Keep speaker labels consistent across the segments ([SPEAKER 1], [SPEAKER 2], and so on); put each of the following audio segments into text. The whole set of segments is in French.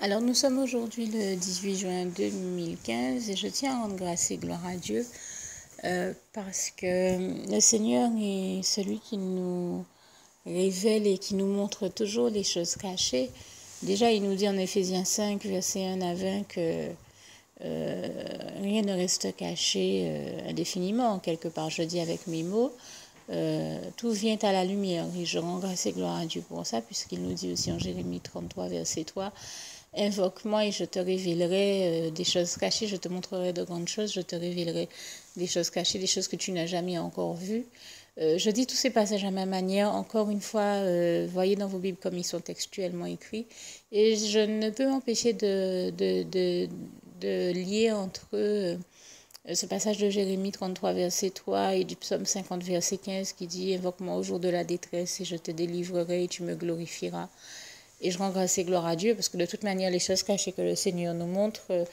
[SPEAKER 1] Alors nous sommes aujourd'hui le 18 juin 2015 et je tiens à rendre grâce et gloire à Dieu parce que le Seigneur est celui qui nous révèle et qui nous montre toujours les choses cachées. Déjà, il nous dit en Éphésiens 5, versets 1 à 20 que rien ne reste caché indéfiniment, quelque part, je dis avec mes mots. Tout vient à la lumière et je rends grâce et gloire à Dieu pour ça, puisqu'il nous dit aussi en Jérémie 33, verset 3, invoque-moi et je te révélerai des choses cachées, je te montrerai de grandes choses, je te révélerai des choses cachées, des choses que tu n'as jamais encore vues. Je dis tous ces passages à ma manière, encore une fois, voyez dans vos Bibles comme ils sont textuellement écrits, et je ne peux m'empêcher de lier entre eux ce passage de Jérémie 33, verset 3 et du psaume 50, verset 15 qui dit « Invoque-moi au jour de la détresse et je te délivrerai et tu me glorifieras ». Et je rends grâce et gloire à Dieu parce que de toute manière, les choses cachées que le Seigneur nous montre,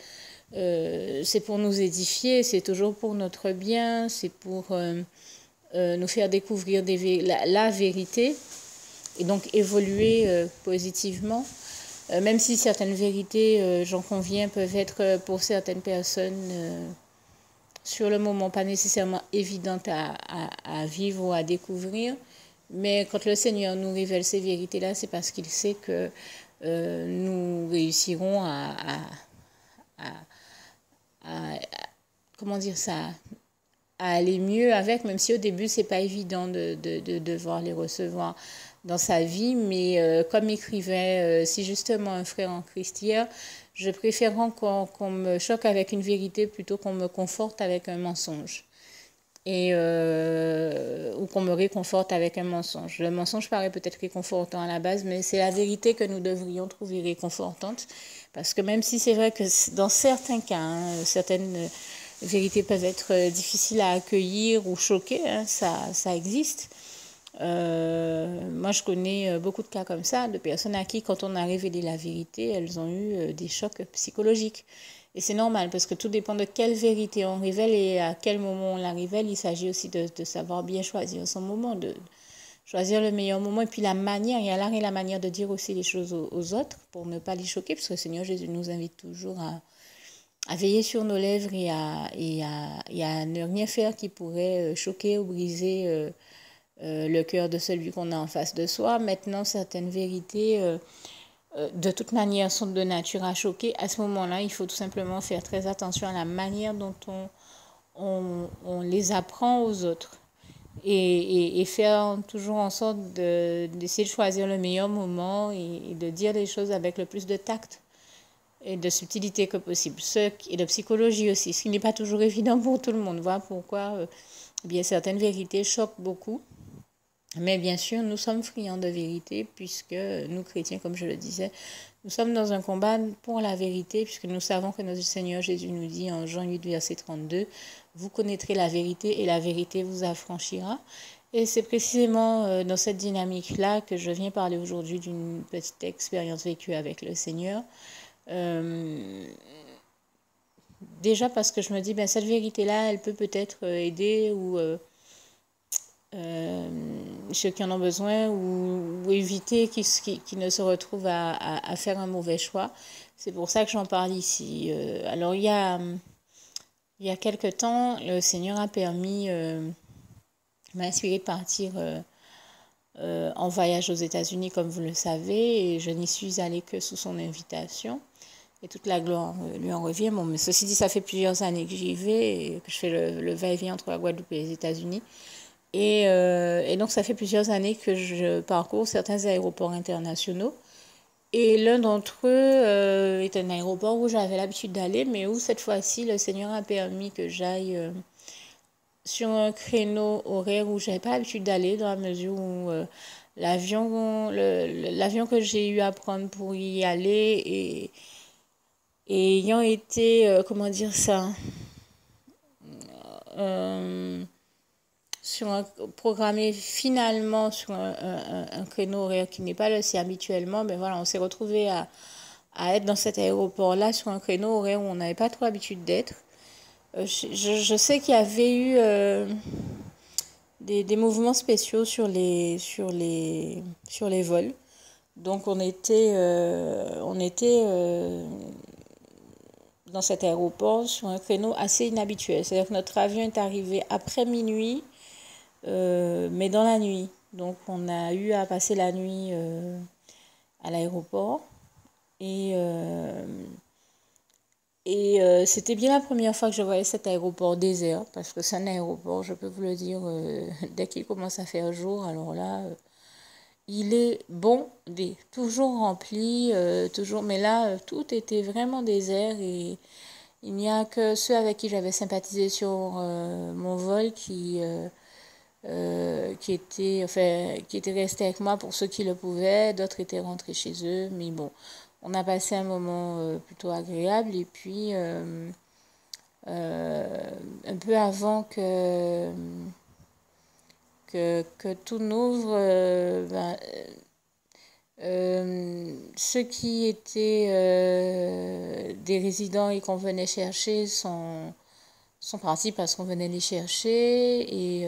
[SPEAKER 1] c'est pour nous édifier, c'est toujours pour notre bien, c'est pour nous faire découvrir la vérité et donc évoluer positivement. Même si certaines vérités, j'en conviens, peuvent être pour certaines personnes sur le moment pas nécessairement évidentes à vivre ou à découvrir. Mais quand le Seigneur nous révèle ces vérités-là, c'est parce qu'il sait que nous réussirons comment dire ça, à aller mieux avec, même si au début, c'est pas évident de devoir les recevoir dans sa vie. Mais comme écrivait si justement un frère en Christ hier, je préfère qu'on me choque avec une vérité plutôt qu'on me conforte avec un mensonge. Ou qu'on me réconforte avec un mensonge. Le mensonge paraît peut-être réconfortant à la base, mais c'est la vérité que nous devrions trouver réconfortante. Parce que même si c'est vrai que dans certains cas, certaines vérités peuvent être difficiles à accueillir ou choquer, ça existe. Moi, je connais beaucoup de cas comme ça, de personnes à qui, quand on a révélé la vérité, elles ont eu des chocs psychologiques. Et c'est normal parce que tout dépend de quelle vérité on révèle et à quel moment on la révèle. Il s'agit aussi de savoir bien choisir son moment, de choisir le meilleur moment et puis la manière, il y a l'art et la manière de dire aussi les choses aux autres pour ne pas les choquer, parce que le Seigneur Jésus nous invite toujours à veiller sur nos lèvres et à ne rien faire qui pourrait choquer ou briser le cœur de celui qu'on a en face de soi. Maintenant, certaines vérités de toute manière sont de nature à choquer. À ce moment-là, il faut tout simplement faire très attention à la manière dont on les apprend aux autres et faire toujours en sorte d'essayer de choisir le meilleur moment et de dire les choses avec le plus de tact et de subtilité que possible. Et de psychologie aussi, ce qui n'est pas toujours évident pour tout le monde. Voilà pourquoi bien certaines vérités choquent beaucoup. Mais bien sûr, nous sommes friands de vérité puisque nous, chrétiens, comme je le disais, nous sommes dans un combat pour la vérité puisque nous savons que notre Seigneur Jésus nous dit en Jean 8, verset 32, « Vous connaîtrez la vérité et la vérité vous affranchira ». Et c'est précisément dans cette dynamique-là que je viens parler aujourd'hui d'une petite expérience vécue avec le Seigneur. Déjà parce que je me dis, ben, cette vérité-là, elle peut peut-être aider ou... ceux qui en ont besoin ou éviter qu'ils ne se retrouvent à faire un mauvais choix. C'est pour ça que j'en parle ici. Alors, il y a quelque temps, le Seigneur a permis, m'a inspiré de partir en voyage aux États-Unis, comme vous le savez, et je n'y suis allée que sous son invitation. Et toute la gloire lui en revient. Bon, mais ceci dit, ça fait plusieurs années que j'y vais et que je fais le va-et-vient entre la Guadeloupe et les États-Unis. Et donc, ça fait plusieurs années que je parcours certains aéroports internationaux. Et l'un d'entre eux est un aéroport où j'avais l'habitude d'aller, mais où cette fois-ci, le Seigneur a permis que j'aille sur un créneau horaire où je n'avais pas l'habitude d'aller, dans la mesure où l'avion que j'ai eu à prendre pour y aller et ayant été, comment dire ça, programmé finalement sur un créneau horaire qui n'est pas le sien habituellement, mais voilà, on s'est retrouvé à être dans cet aéroport-là sur un créneau horaire où on n'avait pas trop l'habitude d'être. Je sais qu'il y avait eu des mouvements spéciaux sur les vols. Donc on était dans cet aéroport sur un créneau assez inhabituel. C'est-à-dire que notre avion est arrivé après minuit, mais dans la nuit. Donc on a eu à passer la nuit à l'aéroport. Et c'était bien la première fois que je voyais cet aéroport désert, parce que c'est un aéroport, je peux vous le dire, dès qu'il commence à faire jour, alors là, il est bondé, toujours rempli, toujours. Mais là, tout était vraiment désert et il n'y a que ceux avec qui j'avais sympathisé sur mon vol qui étaient restés avec moi pour ceux qui le pouvaient. D'autres étaient rentrés chez eux, mais bon, on a passé un moment plutôt agréable. Et puis, un peu avant que tout n'ouvre, ceux qui étaient des résidents et qu'on venait chercher sont partis parce qu'on venait les chercher et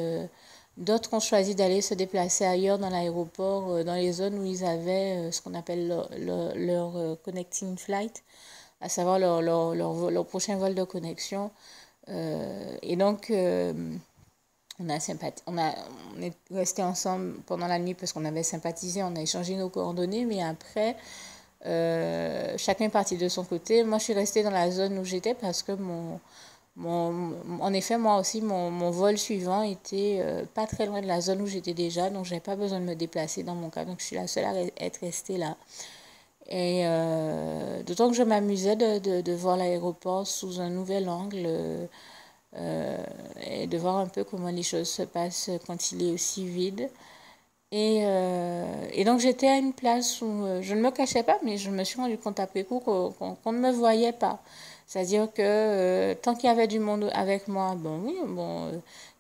[SPEAKER 1] d'autres ont choisi d'aller se déplacer ailleurs dans l'aéroport, dans les zones où ils avaient ce qu'on appelle leur connecting flight, à savoir leur prochain vol de connexion. Et donc, on est resté ensemble pendant la nuit parce qu'on avait sympathisé, on a échangé nos coordonnées, mais après, chacun est parti de son côté. Moi, je suis restée dans la zone où j'étais parce que en effet, moi aussi, mon vol suivant était pas très loin de la zone où j'étais déjà, donc j'avais pas besoin de me déplacer dans mon cas, donc je suis la seule à être restée là. Et d'autant que je m'amusais de voir l'aéroport sous un nouvel angle et de voir un peu comment les choses se passent quand il est aussi vide. Et donc j'étais à une place où je ne me cachais pas, mais je me suis rendu compte après coup qu'on ne me voyait pas. C'est-à-dire que tant qu'il y avait du monde avec moi, bon oui, bon,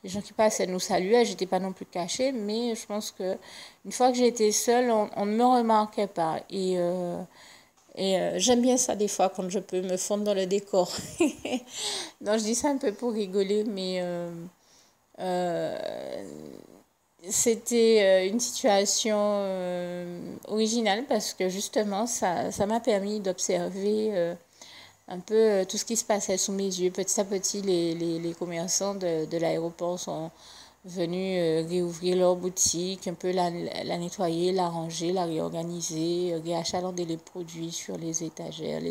[SPEAKER 1] les gens qui passaient nous saluaient, j'étais pas non plus cachée, mais je pense que une fois que j'étais seule, on ne me remarquait pas. Et j'aime bien ça des fois quand je peux me fondre dans le décor. Donc je dis ça un peu pour rigoler, mais euh, c'était une situation originale parce que justement ça m'a permis d'observer un peu tout ce qui se passait sous mes yeux. Petit à petit, les commerçants de l'aéroport sont venus réouvrir leur boutique, un peu la nettoyer, la ranger, la réorganiser, réachalander les produits sur les étagères,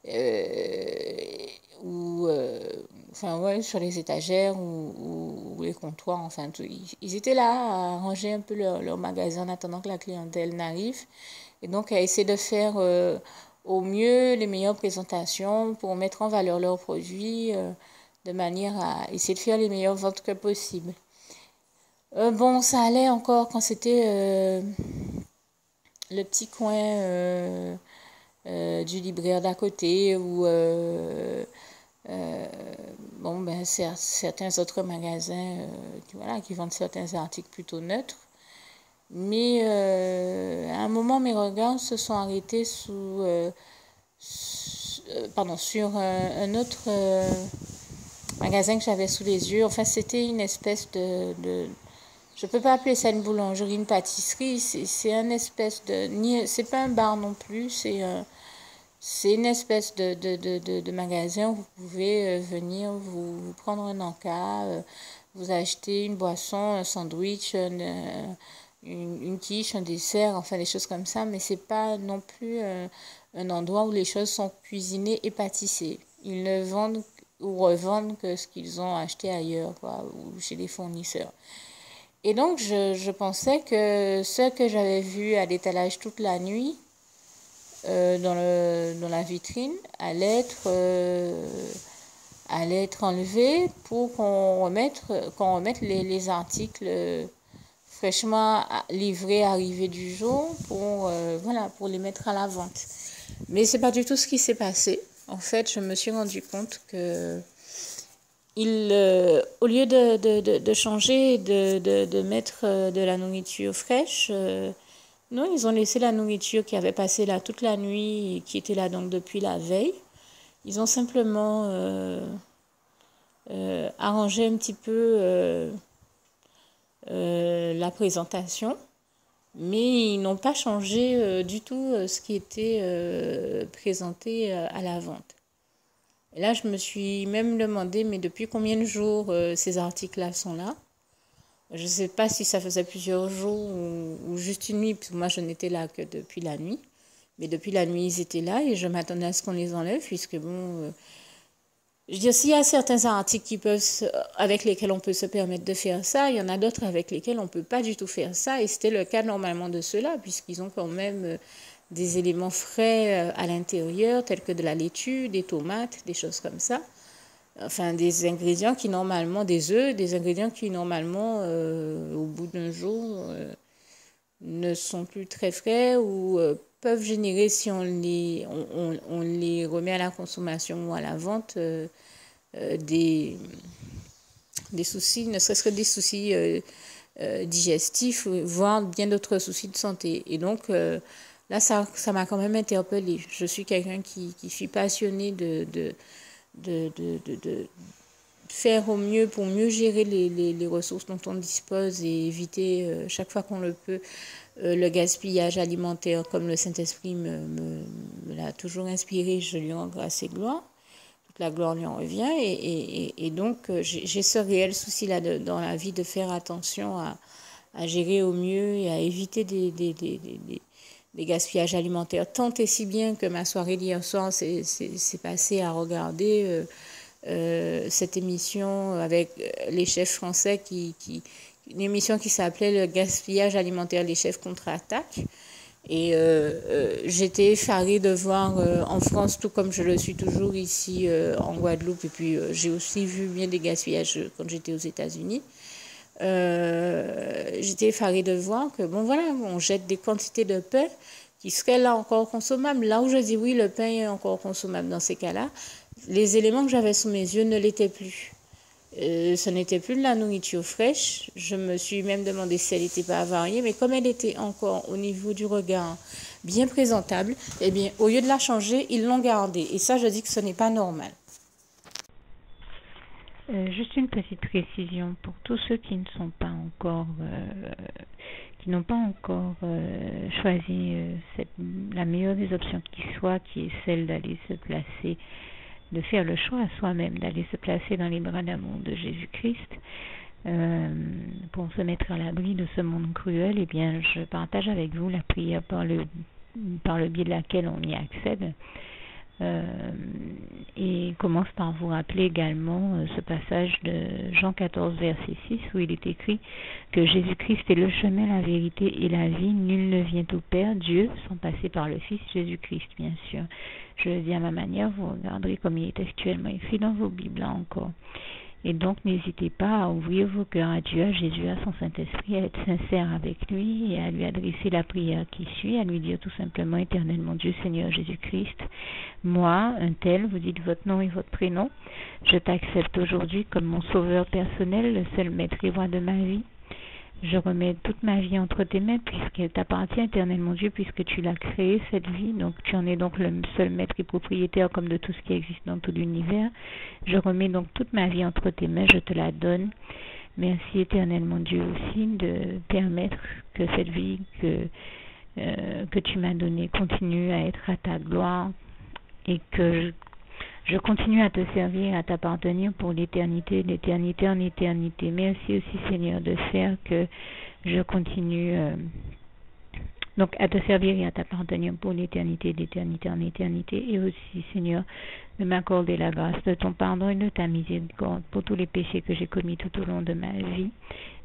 [SPEAKER 1] euh, ou enfin ouais, sur les étagères ou les comptoirs, enfin tout. Ils étaient là à ranger un peu leur magasin en attendant que la clientèle n'arrive et donc à essayer de faire au mieux les meilleures présentations pour mettre en valeur leurs produits de manière à essayer de faire les meilleures ventes que possible. Bon, ça allait encore quand c'était le petit coin du libraire d'à côté ou bon, ben, certains autres magasins qui vendent certains articles plutôt neutres. Mais à un moment, mes regards se sont arrêtés sur un autre magasin que j'avais sous les yeux. Enfin, c'était une espèce je peux pas appeler ça une boulangerie, une pâtisserie. C'est une espèce c'est pas un bar non plus. C'est une espèce de magasin où vous pouvez venir vous prendre un encas, vous acheter une boisson, un sandwich, une quiche, un dessert, enfin des choses comme ça. Mais c'est pas non plus un endroit où les choses sont cuisinées et pâtissées. Ils ne vendent ou revendent que ce qu'ils ont acheté ailleurs, quoi, ou chez les fournisseurs. Et donc, je pensais que ce que j'avais vu à l'étalage toute la nuit, dans la vitrine, allait être enlevé pour qu'on remette les articles fraîchement livrés, arrivés du jour, pour les mettre à la vente. Mais c'est pas du tout ce qui s'est passé. En fait, je me suis rendu compte que au lieu de changer, de mettre de la nourriture fraîche, non, ils ont laissé la nourriture qui avait passé là toute la nuit et qui était là donc depuis la veille. Ils ont simplement arrangé un petit peu la présentation mais ils n'ont pas changé du tout ce qui était présenté à la vente. Et là, je me suis même demandé, mais depuis combien de jours ces articles-là sont là? Je ne sais pas si ça faisait plusieurs jours ou juste une nuit, parce que moi, je n'étais là que depuis la nuit. Mais depuis la nuit, ils étaient là et je m'attendais à ce qu'on les enlève, puisque bon... je veux dire, s'il y a certains articles avec lesquels on peut se permettre de faire ça, il y en a d'autres avec lesquels on ne peut pas du tout faire ça. Et c'était le cas normalement de ceux-là, puisqu'ils ont quand même des éléments frais à l'intérieur, tels que de la laitue, des tomates, des choses comme ça. Enfin, des ingrédients qui normalement, des œufs, des ingrédients qui normalement, au bout d'un jour, ne sont plus très frais ou peuvent générer, si on les remet à la consommation ou à la vente, des soucis, ne serait-ce que des soucis digestifs, voire bien d'autres soucis de santé. Et donc, là, ça m'a quand même interpellée. Je suis quelqu'un qui suis passionné de faire au mieux pour mieux gérer les ressources dont on dispose et éviter chaque fois qu'on le peut le gaspillage alimentaire comme le Saint-Esprit me l'a toujours inspiré. Je lui rends grâce et gloire. Toute la gloire lui en revient et donc j'ai ce réel souci là dans la vie de faire attention à gérer au mieux et à éviter des gaspillages alimentaires, tant et si bien que ma soirée d'hier soir s'est passée à regarder cette émission avec les chefs français, une émission qui s'appelait le gaspillage alimentaire, les chefs contre-attaque. Et j'étais effarée de voir en France, tout comme je le suis toujours ici en Guadeloupe, et puis j'ai aussi vu bien des gaspillages quand j'étais aux États-Unis. J'étais effarée de voir que, bon voilà, on jette des quantités de pain qui seraient là encore consommables. Là où je dis oui, le pain est encore consommable dans ces cas-là, les éléments que j'avais sous mes yeux ne l'étaient plus. Ce n'était plus de la nourriture fraîche. Je me suis même demandé si elle n'était pas avariée, mais comme elle était encore au niveau du regard bien présentable, eh bien, au lieu de la changer, ils l'ont gardée. Et ça, je dis que ce n'est pas normal.
[SPEAKER 2] Juste une petite précision pour tous ceux qui ne sont pas encore, qui n'ont pas encore choisi la meilleure des options qui soit, qui est celle d'aller se placer, de faire le choix à soi-même, d'aller se placer dans les bras d'amour de Jésus-Christ, pour se mettre à l'abri de ce monde cruel. Eh bien, je partage avec vous la prière par le biais de laquelle on y accède. Et commence par vous rappeler également ce passage de Jean 14 verset 6 où il est écrit que Jésus-Christ est le chemin, la vérité et la vie. Nul ne vient au Père, Dieu, sans passer par le Fils Jésus-Christ, bien sûr. Je le dis à ma manière, vous regarderez comme il est actuellement écrit dans vos Bibles là encore. Et donc, n'hésitez pas à ouvrir vos cœurs à Dieu, à Jésus, à son Saint-Esprit, à être sincère avec lui et à lui adresser la prière qui suit, à lui dire tout simplement, Éternel mon Dieu, Seigneur Jésus-Christ, moi, un tel, vous dites votre nom et votre prénom, je t'accepte aujourd'hui comme mon sauveur personnel, le seul maître et roi de ma vie. Je remets toute ma vie entre tes mains puisqu'elle t'appartient, Éternel mon Dieu, puisque tu l'as créée, cette vie. Donc tu en es donc le seul maître et propriétaire comme de tout ce qui existe dans tout l'univers. Je remets donc toute ma vie entre tes mains, je te la donne. Merci, Éternel mon Dieu, aussi de permettre que cette vie que tu m'as donnée continue à être à ta gloire et que je continue à te servir, à t'appartenir pour l'éternité, d'éternité en éternité. Merci aussi, Seigneur, de faire que je continue donc à te servir et à t'appartenir pour l'éternité, d'éternité en éternité. Et aussi, Seigneur, de m'accorder la grâce de ton pardon et de ta miséricorde pour tous les péchés que j'ai commis tout au long de ma vie,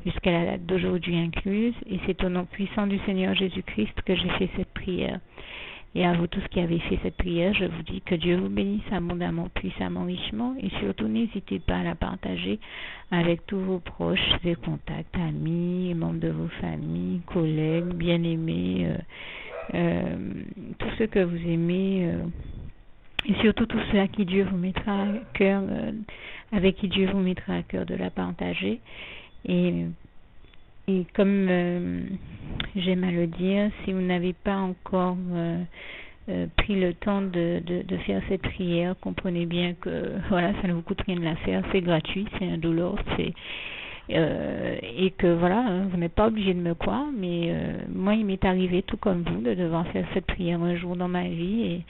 [SPEAKER 2] jusqu'à la date d'aujourd'hui incluse. Et c'est au nom puissant du Seigneur Jésus-Christ que j'ai fait cette prière. Et à vous tous qui avez fait cette prière, je vous dis que Dieu vous bénisse abondamment, puissamment, richement, et surtout n'hésitez pas à la partager avec tous vos proches et contacts, amis, membres de vos familles, collègues, bien-aimés, tous ceux que vous aimez, et surtout tous ceux à qui Dieu vous mettra à cœur, avec qui Dieu vous mettra à cœur de la partager. Et comme j'aime à le dire, si vous n'avez pas encore pris le temps de faire cette prière, comprenez bien que voilà, ça ne vous coûte rien de la faire, c'est gratuit, c'est indolore, et que voilà, vous n'êtes pas obligé de me croire, mais moi il m'est arrivé tout comme vous de devoir faire cette prière un jour dans ma vie,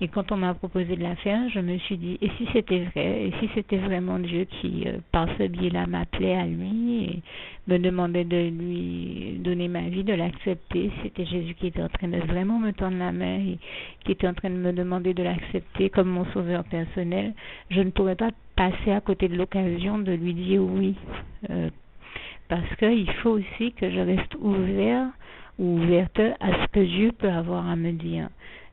[SPEAKER 2] et quand on m'a proposé de la faire, je me suis dit, et si c'était vrai, et si c'était vraiment Dieu qui, par ce biais-là, m'appelait à lui et me demandait de lui donner ma vie, de l'accepter, c'était Jésus qui était en train de vraiment me tendre la main et qui était en train de me demander de l'accepter comme mon sauveur personnel, je ne pourrais pas passer à côté de l'occasion de lui dire oui, parce qu'il faut aussi que je reste ouvert ou ouverte à ce que Dieu peut avoir à me dire.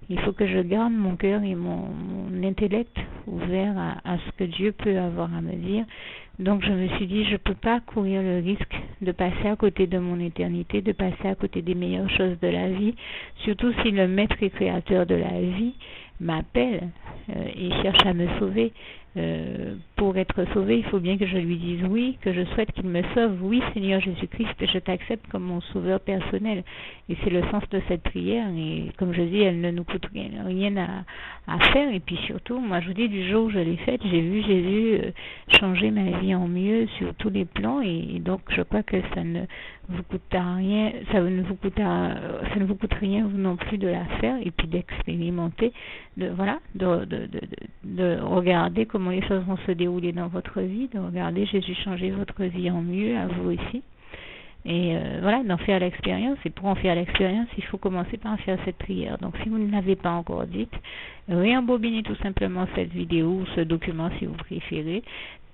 [SPEAKER 2] Il faut que je garde mon cœur et mon intellect ouvert à ce que Dieu peut avoir à me dire. Donc je me suis dit, je ne peux pas courir le risque de passer à côté de mon éternité, de passer à côté des meilleures choses de la vie, surtout si le maître et créateur de la vie m'appelle et cherche à me sauver. Pour être sauvé, il faut bien que je lui dise oui, que je souhaite qu'il me sauve. Oui, Seigneur Jésus-Christ, je t'accepte comme mon sauveur personnel. Et c'est le sens de cette prière. Et comme je dis, elle ne nous coûte rien à faire. Et puis surtout, moi je vous dis, du jour où je l'ai faite, j'ai vu Jésus changer ma vie en mieux sur tous les plans. Et donc je crois que ça ne vous coûtera rien, ça ne vous coûte rien vous non plus de la faire et puis d'expérimenter, de regarder comment les choses vont se dérouler dans votre vie, de regarder Jésus changer votre vie en mieux, à vous aussi. Et d'en faire l'expérience. Et pour en faire l'expérience, il faut commencer par faire cette prière. Donc si vous ne l'avez pas encore dite, réembobinez tout simplement cette vidéo ou ce document si vous préférez.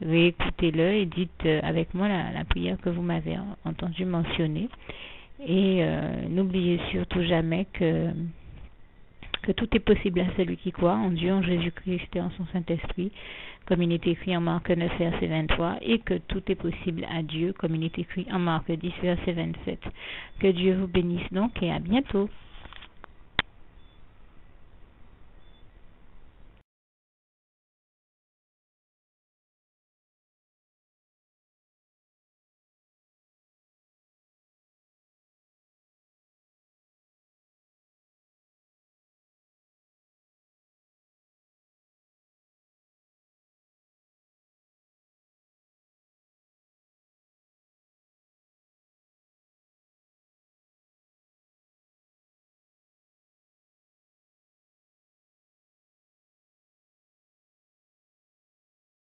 [SPEAKER 2] Réécoutez-le et dites avec moi la prière que vous m'avez entendu mentionner. Et n'oubliez surtout jamais que tout est possible à celui qui croit en Dieu, en Jésus-Christ et en son Saint-Esprit, comme il est écrit en Marc 9, verset 23, et que tout est possible à Dieu, comme il est écrit en Marc 10, verset 27. Que Dieu vous bénisse donc et à bientôt.